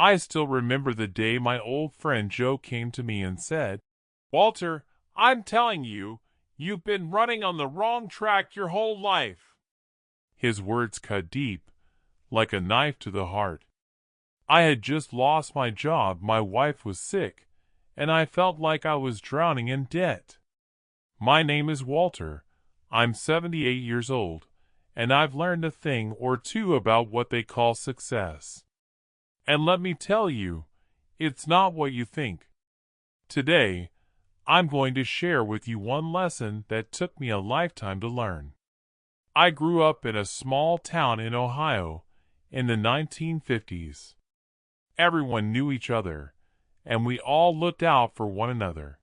I still remember the day my old friend Joe came to me and said, "Walter, I'm telling you, you've been running on the wrong track your whole life." His words cut deep, like a knife to the heart. I had just lost my job, my wife was sick, and I felt like I was drowning in debt. My name is Walter. I'm 78 years old, and I've learned a thing or two about what they call success. And let me tell you, it's not what you think. Today, I'm going to share with you one lesson that took me a lifetime to learn. I grew up in a small town in Ohio in the 1950s. Everyone knew each other, and we all looked out for one another.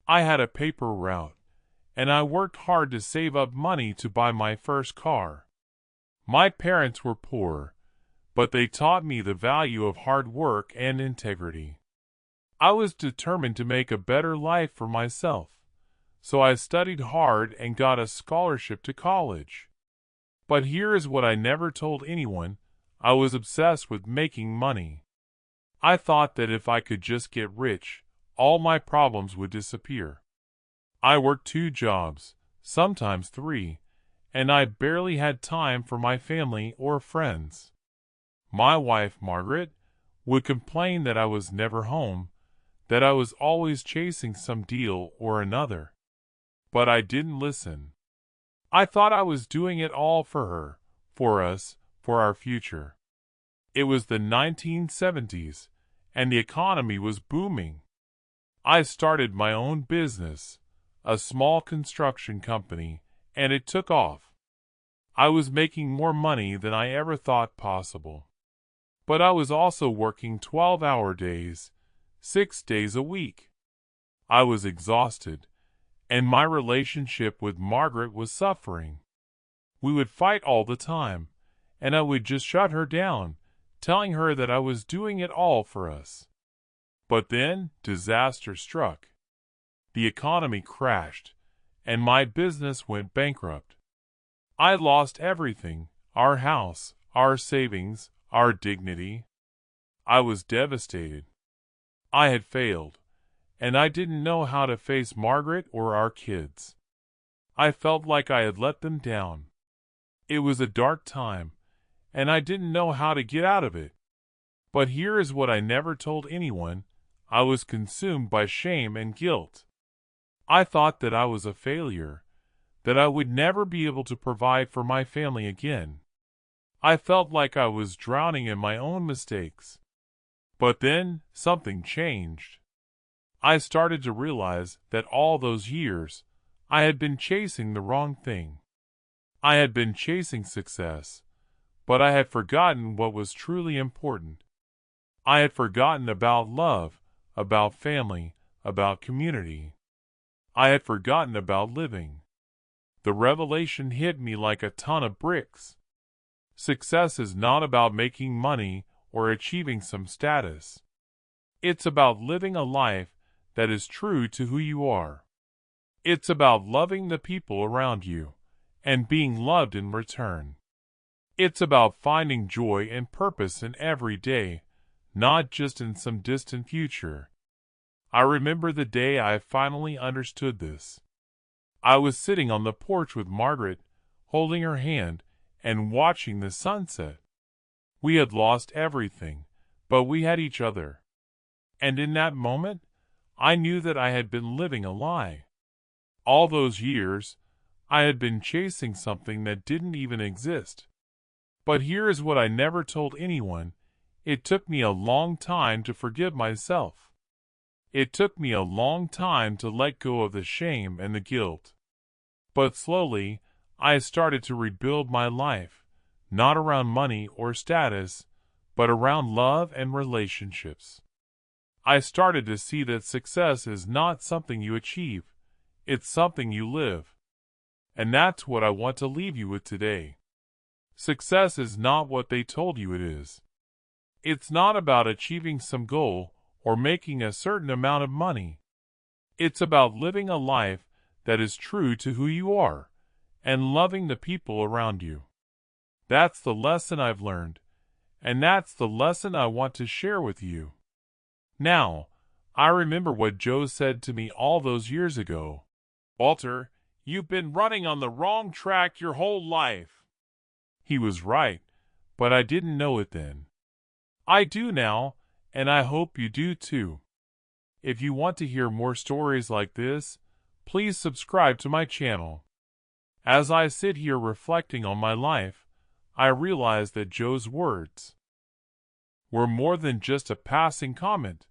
I had a paper route, and I worked hard to save up money to buy my first car. My parents were poor, but they taught me the value of hard work and integrity. I was determined to make a better life for myself, so I studied hard and got a scholarship to college. But here is what I never told anyone: I was obsessed with making money. I thought that if I could just get rich, all my problems would disappear. I worked 2 jobs, sometimes 3, and I barely had time for my family or friends. My wife, Margaret, would complain that I was never home, that I was always chasing some deal or another. But I didn't listen. I thought I was doing it all for her, for us, for our future. It was the 1970s, and the economy was booming. I started my own business, a small construction company, and it took off. I was making more money than I ever thought possible. But I was also working 12-hour days, 6 days a week. I was exhausted, and my relationship with Margaret was suffering. We would fight all the time, and I would just shut her down, telling her that I was doing it all for us. But then disaster struck. The economy crashed, and my business went bankrupt. I lost everything: our house, our savings, our dignity. I was devastated. I had failed, and I didn't know how to face Margaret or our kids. I felt like I had let them down. It was a dark time, and I didn't know how to get out of it. But here is what I never told anyone: I was consumed by shame and guilt. I thought that I was a failure, that I would never be able to provide for my family again. I felt like I was drowning in my own mistakes. But then something changed. I started to realize that all those years I had been chasing the wrong thing. I had been chasing success, but I had forgotten what was truly important. I had forgotten about love, about family, about community. I had forgotten about living. The revelation hit me like a ton of bricks. Success is not about making money or achieving some status. It's about living a life that is true to who you are. It's about loving the people around you and being loved in return. It's about finding joy and purpose in every day, not just in some distant future. I remember the day I finally understood this. I was sitting on the porch with Margaret, holding her hand and watching the sunset. We had lost everything, but we had each other. And in that moment, I knew that I had been living a lie. All those years, I had been chasing something that didn't even exist. But here is what I never told anyone: it took me a long time to forgive myself. It took me a long time to let go of the shame and the guilt. But slowly, I started to rebuild my life, not around money or status, but around love and relationships. I started to see that success is not something you achieve, it's something you live. And that's what I want to leave you with today. Success is not what they told you it is. It's not about achieving some goal or making a certain amount of money. It's about living a life that is true to who you are and loving the people around you. That's the lesson I've learned, And that's the lesson I want to share with you. Now, I remember what Joe said to me all those years ago. Walter, you've been running on the wrong track your whole life. He was right, but I didn't know it then. I do now, and I hope you do too. If you want to hear more stories like this, please subscribe to my channel. As I sit here reflecting on my life, I realize that Joe's words were more than just a passing comment.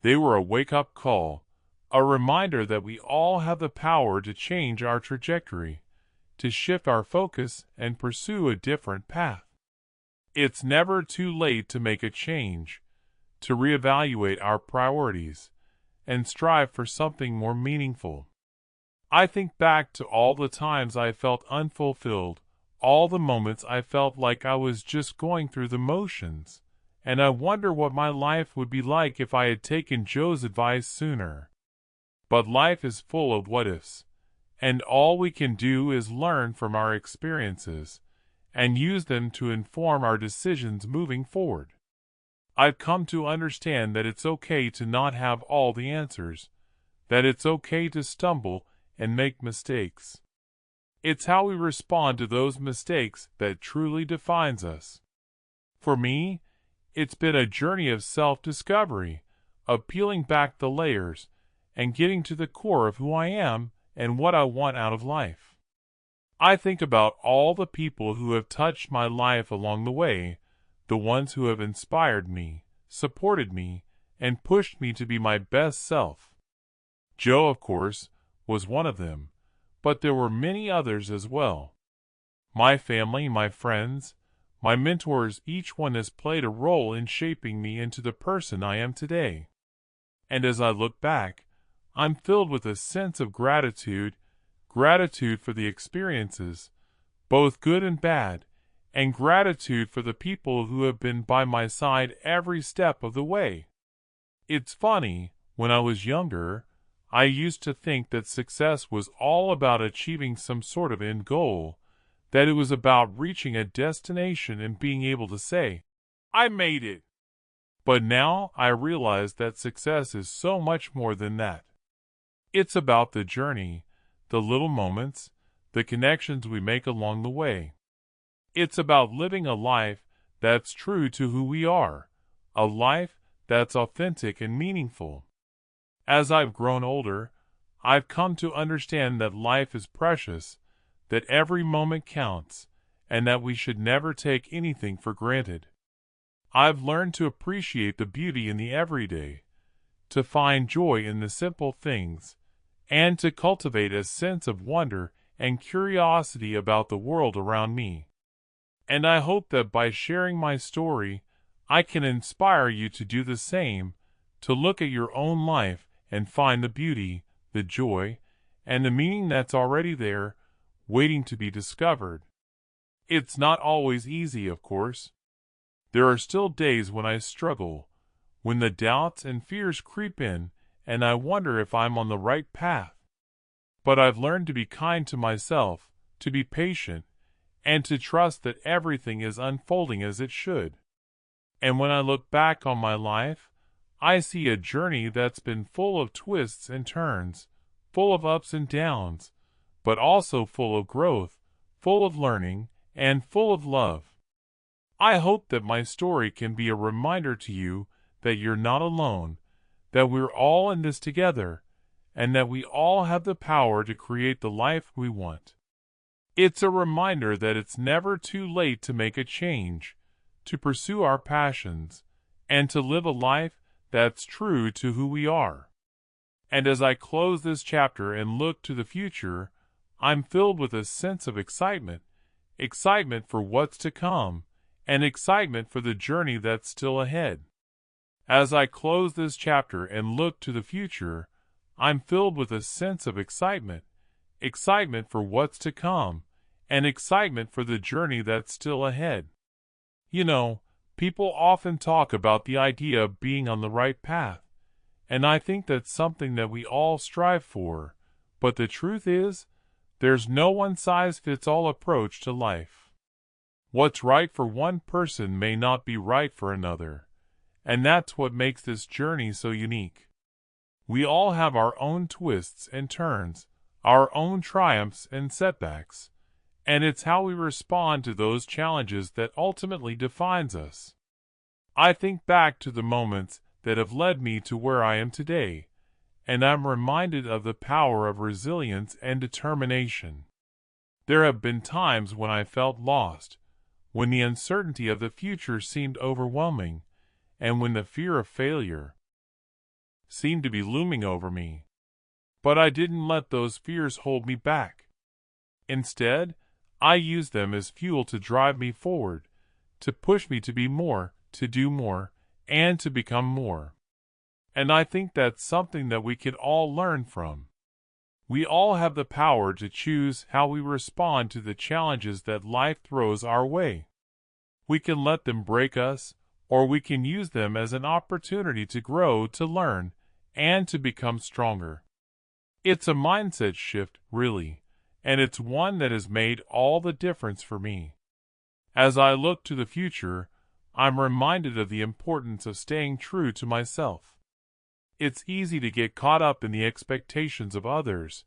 They were a wake-up call, a reminder that we all have the power to change our trajectory, to shift our focus and pursue a different path. It's never too late to make a change, to reevaluate our priorities, and strive for something more meaningful. I think back to all the times I felt unfulfilled, all the moments I felt like I was just going through the motions, and I wonder what my life would be like if I had taken Joe's advice sooner. But life is full of what-ifs, and all we can do is learn from our experiences and use them to inform our decisions moving forward. I've come to understand that it's okay to not have all the answers, that it's okay to stumble and make mistakes. It's how we respond to those mistakes that truly defines us. For me, it's been a journey of self-discovery, of peeling back the layers and getting to the core of who I am and what I want out of life. I think about all the people who have touched my life along the way, the ones who have inspired me, supported me, and pushed me to be my best self. Joe, of course, was one of them, but there were many others as well. My family, my friends, my mentors, each one has played a role in shaping me into the person I am today. And as I look back, I'm filled with a sense of gratitude for the experiences, both good and bad, and gratitude for the people who have been by my side every step of the way. It's funny, when I was younger, I used to think that success was all about achieving some sort of end goal, that it was about reaching a destination and being able to say, "I made it." But now I realize that success is so much more than that. It's about the journey, the little moments, the connections we make along the way. It's about living a life that's true to who we are, a life that's authentic and meaningful. As I've grown older, I've come to understand that life is precious, that every moment counts, and that we should never take anything for granted. I've learned to appreciate the beauty in the everyday, to find joy in the simple things, and to cultivate a sense of wonder and curiosity about the world around me. And I hope that by sharing my story, I can inspire you to do the same, to look at your own life and find the beauty, the joy, and the meaning that's already there, waiting to be discovered. It's not always easy, of course. There are still days when I struggle, when the doubts and fears creep in, and I wonder if I'm on the right path. But I've learned to be kind to myself, to be patient, and to trust that everything is unfolding as it should. And when I look back on my life, I see a journey that's been full of twists and turns, full of ups and downs, but also full of growth, full of learning, and full of love. I hope that my story can be a reminder to you that you're not alone, that we're all in this together, and that we all have the power to create the life we want. It's a reminder that it's never too late to make a change, to pursue our passions, and to live a life that's true to who we are. And as I close this chapter and look to the future, I'm filled with a sense of excitement for what's to come, and excitement for the journey that's still ahead. As I close this chapter and look to the future, I'm filled with a sense of excitement for what's to come, and excitement for the journey that's still ahead. You know, people often talk about the idea of being on the right path, and I think that's something that we all strive for, but the truth is, there's no one-size-fits-all approach to life. What's right for one person may not be right for another, and that's what makes this journey so unique. We all have our own twists and turns, our own triumphs and setbacks, and it's how we respond to those challenges that ultimately defines us. I think back to the moments that have led me to where I am today, and I'm reminded of the power of resilience and determination. There have been times when I felt lost, when the uncertainty of the future seemed overwhelming, and when the fear of failure seemed to be looming over me. But I didn't let those fears hold me back. Instead, I used them as fuel to drive me forward, to push me to be more, to do more, and to become more. And I think that's something that we can all learn from. We all have the power to choose how we respond to the challenges that life throws our way. We can let them break us, or we can use them as an opportunity to grow, to learn, and to become stronger. It's a mindset shift, really, and it's one that has made all the difference for me. As I look to the future, I'm reminded of the importance of staying true to myself. It's easy to get caught up in the expectations of others,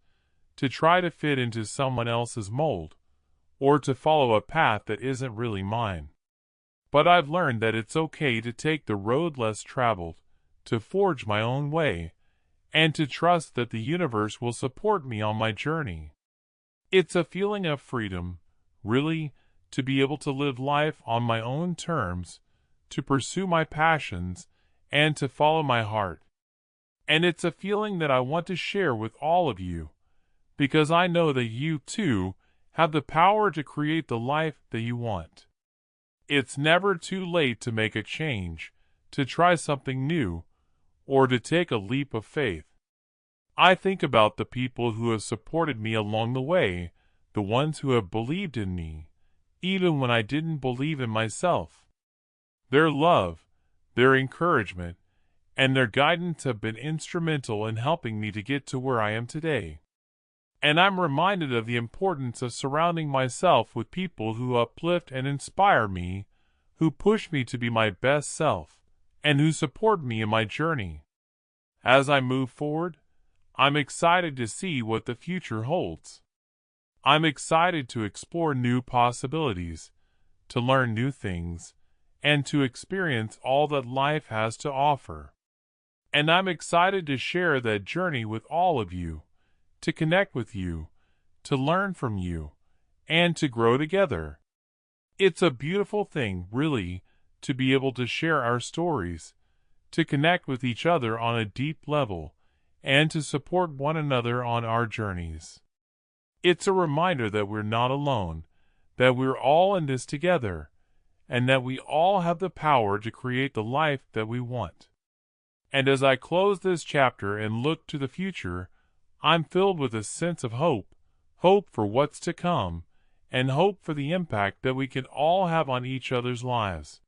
to try to fit into someone else's mold, or to follow a path that isn't really mine. But I've learned that it's okay to take the road less traveled, to forge my own way, and to trust that the universe will support me on my journey. It's a feeling of freedom, really, to be able to live life on my own terms, to pursue my passions, and to follow my heart. And it's a feeling that I want to share with all of you, because I know that you, too, have the power to create the life that you want. It's never too late to make a change, to try something new, or to take a leap of faith. I think about the people who have supported me along the way, the ones who have believed in me, even when I didn't believe in myself. Their love, their encouragement, and their guidance have been instrumental in helping me to get to where I am today. And I'm reminded of the importance of surrounding myself with people who uplift and inspire me, who push me to be my best self, and who support me in my journey. As I move forward, I'm excited to see what the future holds. I'm excited to explore new possibilities, to learn new things, and to experience all that life has to offer. And I'm excited to share that journey with all of you, to connect with you, to learn from you, and to grow together. It's a beautiful thing, really, to be able to share our stories, to connect with each other on a deep level, and to support one another on our journeys. It's a reminder that we're not alone, that we're all in this together, and that we all have the power to create the life that we want. And as I close this chapter and look to the future, I'm filled with a sense of hope, hope for what's to come, and hope for the impact that we can all have on each other's lives.